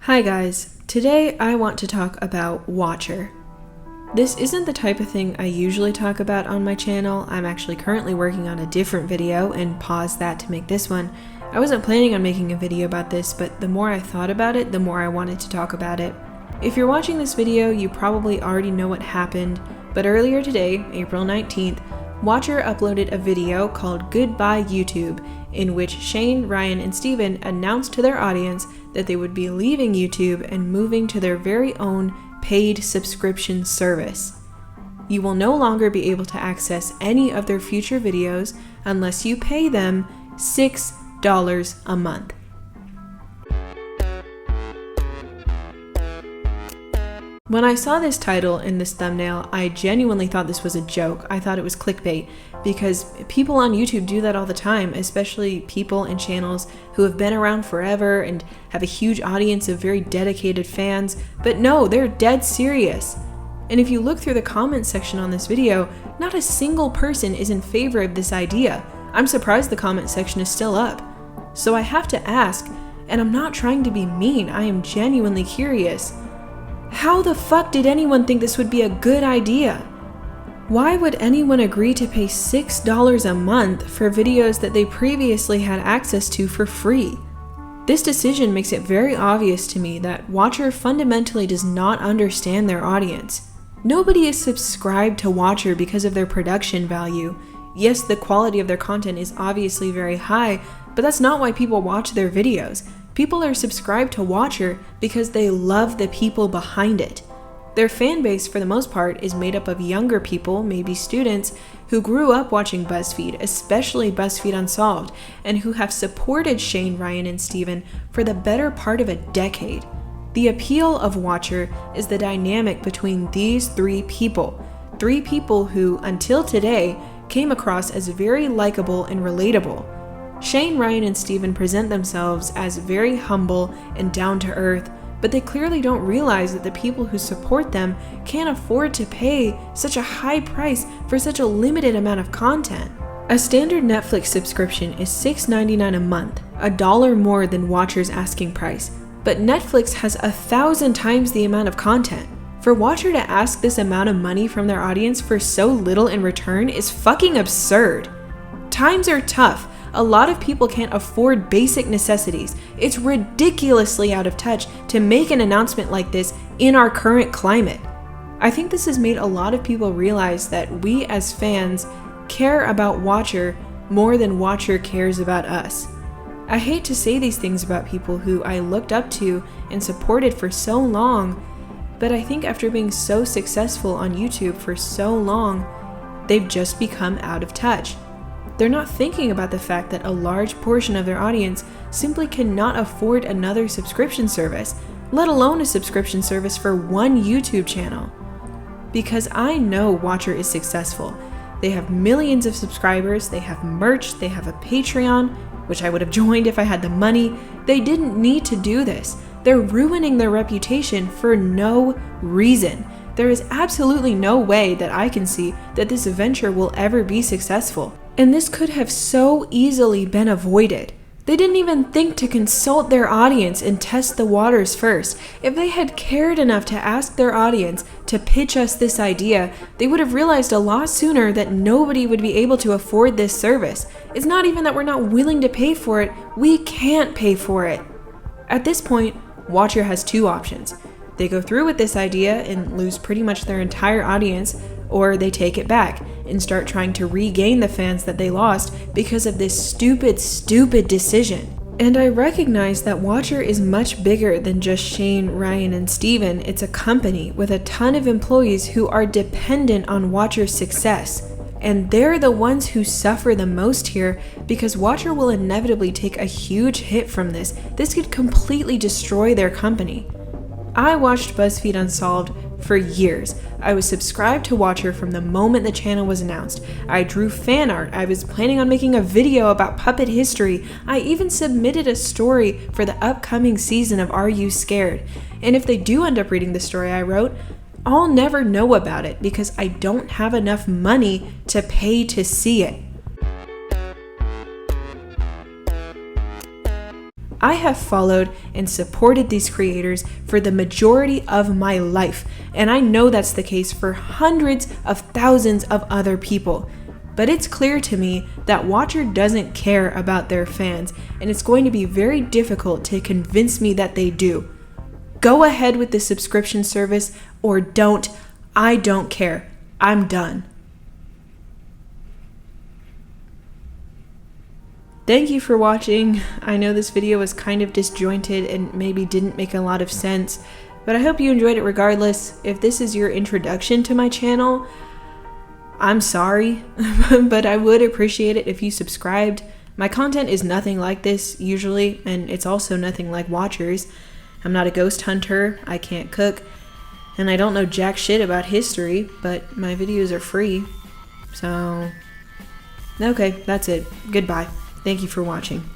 Hi guys, today I want to talk about Watcher. This isn't the type of thing I usually talk about on my channel. I'm actually currently working on a different video and paused that to make this one. I wasn't planning on making a video about this, but the more I thought about it, the more I wanted to talk about it. If you're watching this video, you probably already know what happened, but earlier today, April 19th, Watcher uploaded a video called Goodbye YouTube, in which Shane, Ryan, and Steven announced to their audience that they would be leaving YouTube and moving to their very own paid subscription service. You will no longer be able to access any of their future videos unless you pay them $6 a month. When I saw this title in this thumbnail, I genuinely thought this was a joke. I thought it was clickbait because people on YouTube do that all the time, especially people and channels who have been around forever and have a huge audience of very dedicated fans. But no, they're dead serious. And if you look through the comments section on this video, not a single person is in favor of this idea. I'm surprised the comment section is still up. So I have to ask, and I'm not trying to be mean, I am genuinely curious. How the fuck did anyone think this would be a good idea? Why would anyone agree to pay $6 a month for videos that they previously had access to for free? This decision makes it very obvious to me that Watcher fundamentally does not understand their audience. Nobody is subscribed to Watcher because of their production value. Yes, the quality of their content is obviously very high, but that's not why people watch their videos. People are subscribed to Watcher because they love the people behind it. Their fan base, for the most part, is made up of younger people, maybe students, who grew up watching BuzzFeed, especially BuzzFeed Unsolved, and who have supported Shane, Ryan, and Steven for the better part of a decade. The appeal of Watcher is the dynamic between these three people who, until today, came across as very likable and relatable. Shane, Ryan, and Steven present themselves as very humble and down-to-earth, but they clearly don't realize that the people who support them can't afford to pay such a high price for such a limited amount of content. A standard Netflix subscription is $6.99 a month, $1 more than Watcher's asking price, but Netflix has 1,000 times the amount of content. For Watcher to ask this amount of money from their audience for so little in return is fucking absurd. Times are tough. A lot of people can't afford basic necessities. It's ridiculously out of touch to make an announcement like this in our current climate. I think this has made a lot of people realize that we as fans care about Watcher more than Watcher cares about us. I hate to say these things about people who I looked up to and supported for so long, but I think after being so successful on YouTube for so long, they've just become out of touch. They're not thinking about the fact that a large portion of their audience simply cannot afford another subscription service, let alone a subscription service for one YouTube channel. Because I know Watcher is successful. They have millions of subscribers, they have merch, they have a Patreon, which I would have joined if I had the money. They didn't need to do this. They're ruining their reputation for no reason. There is absolutely no way that I can see that this venture will ever be successful. And this could have so easily been avoided. They didn't even think to consult their audience and test the waters first. If they had cared enough to ask their audience to pitch us this idea, they would have realized a lot sooner that nobody would be able to afford this service. It's not even that we're not willing to pay for it, we can't pay for it. At this point, Watcher has two options. They go through with this idea and lose pretty much their entire audience, or they take it back and start trying to regain the fans that they lost because of this stupid decision. And I recognize that Watcher is much bigger than just Shane, Ryan, and Steven. It's a company with a ton of employees who are dependent on Watcher's success. And they're the ones who suffer the most here because Watcher will inevitably take a huge hit from this. This could completely destroy their company. I watched BuzzFeed Unsolved for years. I was subscribed to Watcher from the moment the channel was announced. I drew fan art. I was planning on making a video about puppet history. I even submitted a story for the upcoming season of Are You Scared? And if they do end up reading the story I wrote, I'll never know about it because I don't have enough money to pay to see it. I have followed and supported these creators for the majority of my life, and I know that's the case for hundreds of thousands of other people. But it's clear to me that Watcher doesn't care about their fans, and it's going to be very difficult to convince me that they do. Go ahead with the subscription service or don't. I don't care. I'm done. Thank you for watching. I know this video was kind of disjointed and maybe didn't make a lot of sense, but I hope you enjoyed it regardless. If this is your introduction to my channel, I'm sorry, but I would appreciate it if you subscribed. My content is nothing like this usually, and it's also nothing like Watcher's. I'm not a ghost hunter, I can't cook, and I don't know jack shit about history, but my videos are free. So, okay, that's it. Goodbye. Thank you for watching.